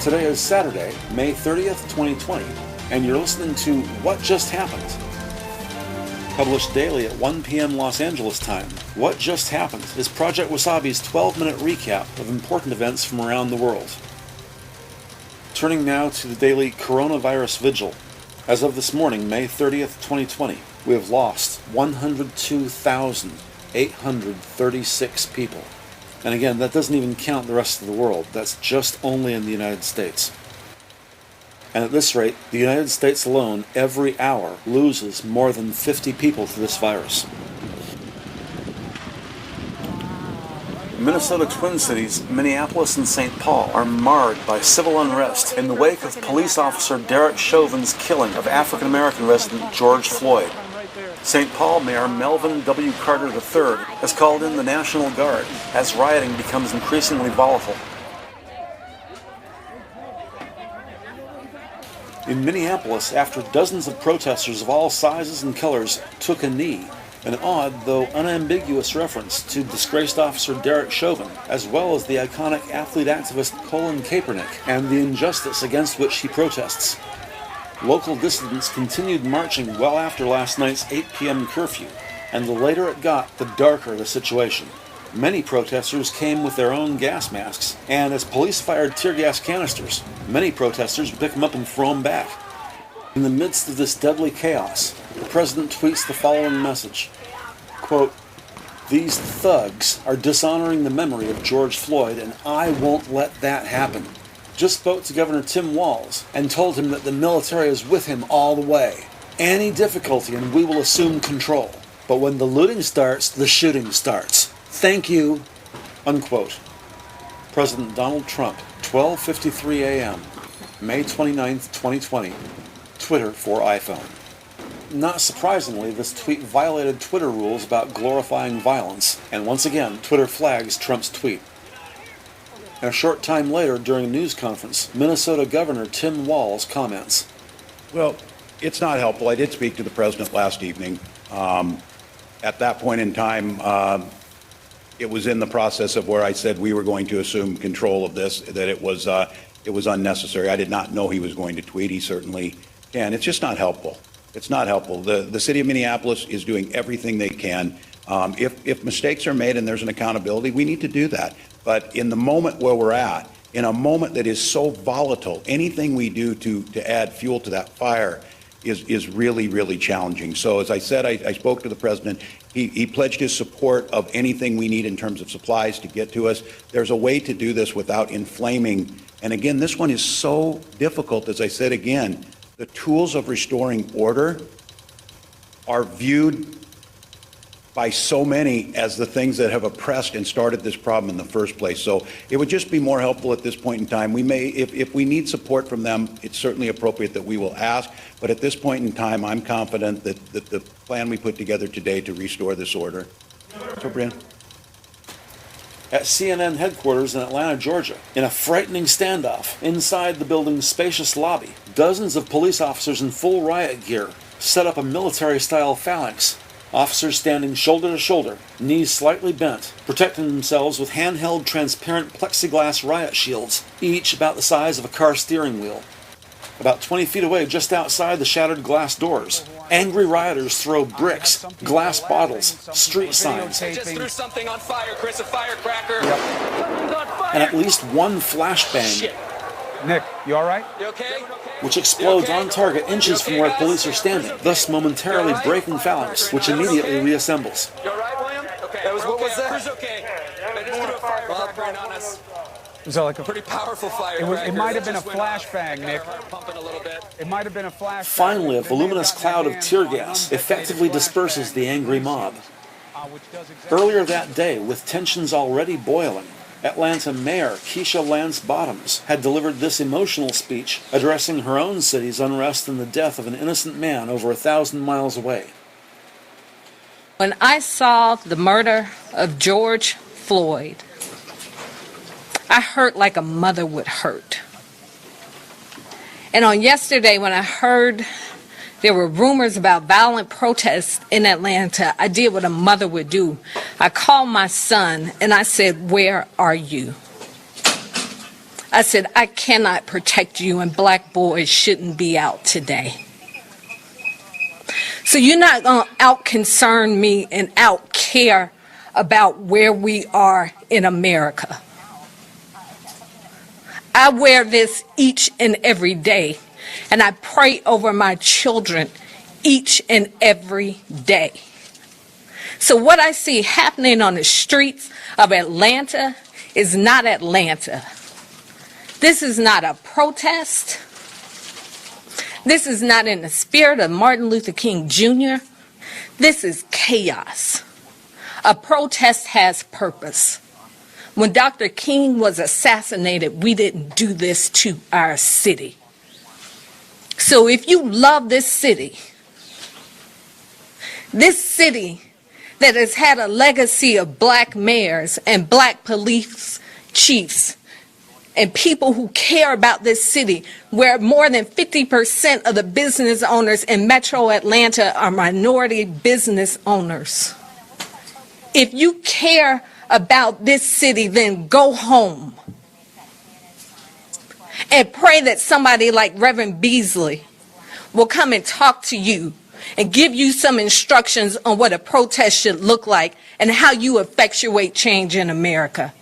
Today is Saturday, May 30th, 2020, and you're listening to What Just Happened. Published daily at 1 p.m. Los Angeles time, What Just Happened is Project Wasabi's 12-minute recap of important events from around the world. Turning now to the daily coronavirus vigil. As of this morning, May 30th, 2020, we have lost 102,836 people. And again, that doesn't even count the rest of the world. That's just only in the United States. And at this rate, the United States alone, every hour, loses more than 50 people to this virus. Minnesota Twin Cities, Minneapolis and St. Paul are marred by civil unrest in the wake of police officer Derek Chauvin's killing of African-American resident George Floyd. St. Paul Mayor Melvin W. Carter III has called in the National Guard as rioting becomes increasingly volatile. In Minneapolis, after dozens of protesters of all sizes and colors took a knee, an odd, though unambiguous reference to disgraced officer Derek Chauvin, as well as the iconic athlete-activist Colin Kaepernick and the injustice against which he protests. Local dissidents continued marching well after last night's 8 p.m. curfew, and the later it got, the darker the situation. Many protesters came with their own gas masks, and as police fired tear gas canisters, many protesters would pick them up and throw them back. In the midst of this deadly chaos, the president tweets the following message, quote, "These thugs are dishonoring the memory of George Floyd, and I won't let that happen. Just spoke to Governor Tim Walz and told him that the military is with him all the way. Any difficulty and we will assume control. But when the looting starts, the shooting starts. Thank you." Unquote. President Donald Trump, 12:53 a.m., May 29th, 2020. Twitter for iPhone. Not surprisingly, this tweet violated Twitter rules about glorifying violence, and once again, Twitter flags Trump's tweet. And a short time later, during a news conference, Minnesota Governor Tim Walz comments. Well, it's not helpful. I did speak to the president last evening. At that point in time, it was in the process of where I said we were going to assume control of this, that it was unnecessary. I did not know he was going to tweet. He certainly can. It's just not helpful. It's not helpful. The city of Minneapolis is doing everything they can. If mistakes are made and there's an accountability, we need to do that. But in the moment where we're at, in a moment that is so volatile, anything we do to add fuel to that fire is really, really challenging. So as I said, I spoke to the president. He pledged his support of anything we need in terms of supplies to get to us. There's a way to do this without inflaming. And again, this one is so difficult. As I said again, the tools of restoring order are viewed by so many as the things that have oppressed and started this problem in the first place. So it would just be more helpful at this point in time. We may, if we need support from them, it's certainly appropriate that we will ask. But at this point in time, I'm confident that the plan we put together today to restore this order. So, Brian. At CNN headquarters in Atlanta, Georgia, in a frightening standoff inside the building's spacious lobby, dozens of police officers in full riot gear set up a military-style phalanx. Officers standing shoulder to shoulder, knees slightly bent, protecting themselves with handheld transparent plexiglass riot shields, each about the size of a car steering wheel. About 20 feet away, just outside the shattered glass doors, angry rioters throw bricks, glass bottles, street signs, I just threw something on fire, Chris, a firecracker. and at least one flashbang. Shit. Nick, you all right? You okay? Which explodes on target inches from where police are standing, thus momentarily breaking phalanx, which immediately reassembles. You all right, William? Okay. What was that? Chris, okay. I just threw a firecracker on us. Was that like a Pretty powerful firecracker. It might have been a Just went off. flashbang, Nick. Pumping a little bit. It might have been a flashbang. Finally, a voluminous cloud of tear gas effectively disperses the angry mob. Earlier that day, with tensions already boiling, Atlanta Mayor Keisha Lance Bottoms had delivered this emotional speech addressing her own city's unrest and the death of an innocent man over 1,000 miles away. When I saw the murder of George Floyd, I hurt like a mother would hurt. And on yesterday, when I heard there were rumors about violent protests in Atlanta, I did what a mother would do. I called my son and I said, "Where are you?" I said, I cannot protect you, and black boys shouldn't be out today. So you're not going to out-concern me and out-care about where we are in America. I wear this each and every day, and I pray over my children each and every day. So what I see happening on the streets of Atlanta is not Atlanta. This is not a protest. This is not in the spirit of Martin Luther King Jr. This is chaos. A protest has purpose. When Dr. King was assassinated, we didn't do this to our city. So if you love this city that has had a legacy of black mayors and black police chiefs and people who care about this city, where more than 50% of the business owners in Metro Atlanta are minority business owners. If you care about this city, then go home and pray that somebody like Reverend Beasley will come and talk to you and give you some instructions on what a protest should look like and how you effectuate change in America.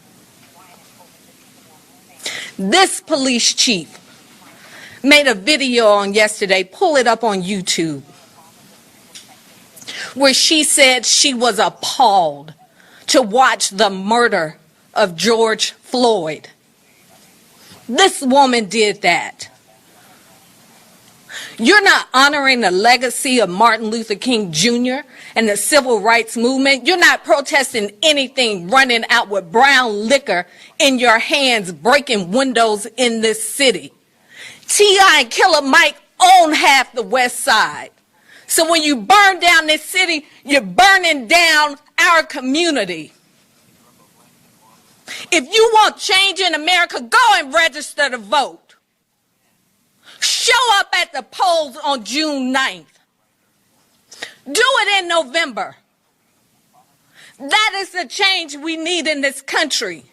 This police chief made a video on yesterday, pull it up on YouTube, where she said she was appalled to watch the murder of George Floyd. This woman did that. You're not honoring the legacy of Martin Luther King Jr. and the civil rights movement. You're not protesting anything, running out with brown liquor in your hands, breaking windows in this city. T.I. and Killer Mike own half the West Side. So when you burn down this city, you're burning down our community. If you want change in America, go and register to vote. Show up at the polls on June 9th. Do it in November. That is the change we need in this country.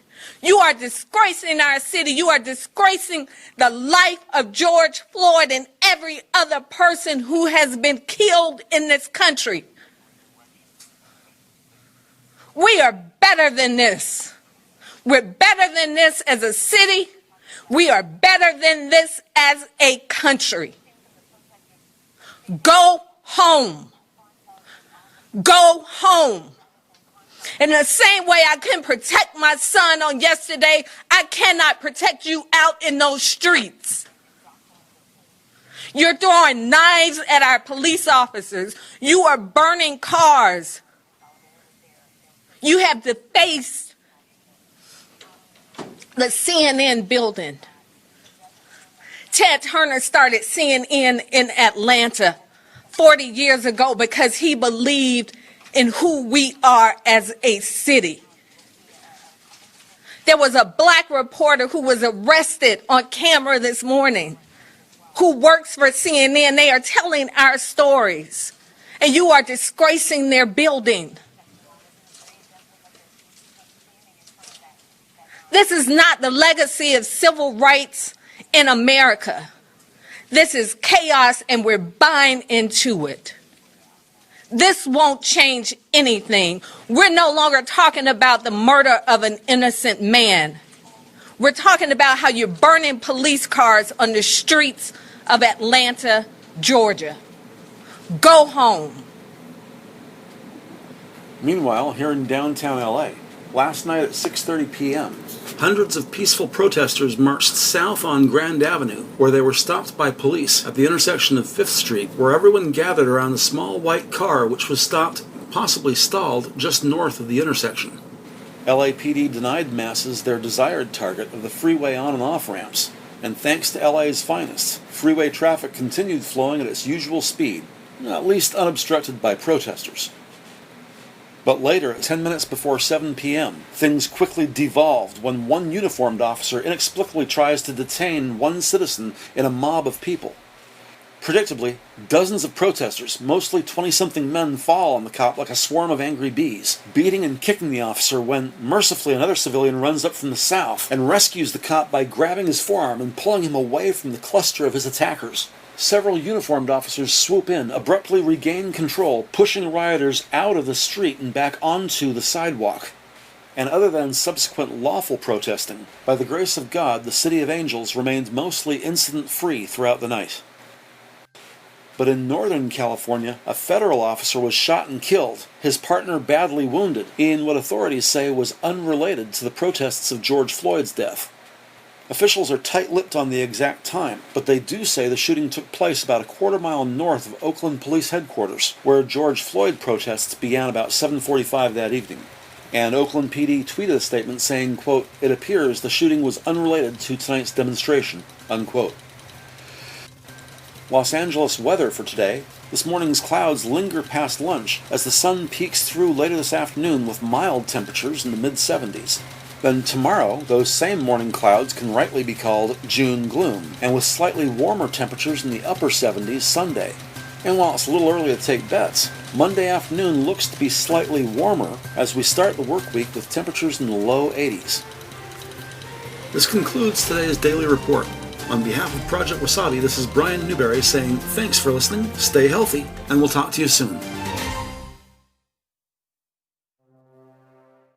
You are disgracing our city. You are disgracing the life of George Floyd and every other person who has been killed in this country. We are better than this. We're better than this as a city. We are better than this as a country. Go home. Go home. In the same way I couldn't protect my son on yesterday, I cannot protect you out in those streets. You're throwing knives at our police officers. You are burning cars. You have defaced the CNN building. Ted Turner started CNN in Atlanta 40 years ago because he believed in who we are as a city. There was a black reporter who was arrested on camera this morning who works for CNN. They are telling our stories, and you are disgracing their building. This is not the legacy of civil rights in America. This is chaos, and we're buying into it. This won't change anything. We're no longer talking about the murder of an innocent man. We're talking about how you're burning police cars on the streets of Atlanta, Georgia. Go home. Meanwhile, here in downtown LA, last night at 6:30 p.m., hundreds of peaceful protesters marched south on Grand Avenue, where they were stopped by police at the intersection of 5th Street, where everyone gathered around a small white car which was stopped, possibly stalled, just north of the intersection. LAPD denied masses their desired target of the freeway on and off ramps, and thanks to LA's finest, freeway traffic continued flowing at its usual speed, at least unobstructed by protesters. But later, 10 minutes before 7 p.m., things quickly devolved when one uniformed officer inexplicably tries to detain one citizen in a mob of people. Predictably, dozens of protesters, mostly 20-something men, fall on the cop like a swarm of angry bees, beating and kicking the officer when, mercifully, another civilian runs up from the south and rescues the cop by grabbing his forearm and pulling him away from the cluster of his attackers. Several uniformed officers swoop in, abruptly regain control, pushing rioters out of the street and back onto the sidewalk. And other than subsequent lawful protesting, by the grace of God, the City of Angels remained mostly incident-free throughout the night. But in Northern California, a federal officer was shot and killed, his partner badly wounded, in what authorities say was unrelated to the protests of George Floyd's death. Officials are tight-lipped on the exact time, but they do say the shooting took place about a quarter-mile north of Oakland Police Headquarters, where George Floyd protests began about 7:45 that evening. And Oakland PD tweeted a statement saying, quote, "It appears the shooting was unrelated to tonight's demonstration," unquote. Los Angeles weather for today. This morning's clouds linger past lunch as the sun peeks through later this afternoon with mild temperatures in the mid-70s. Then tomorrow, those same morning clouds can rightly be called June gloom, and with slightly warmer temperatures in the upper 70s Sunday. And while it's a little early to take bets, Monday afternoon looks to be slightly warmer as we start the work week with temperatures in the low 80s. This concludes today's Daily Report. On behalf of Project Wasabi, this is Brian Newberry saying thanks for listening, stay healthy, and we'll talk to you soon.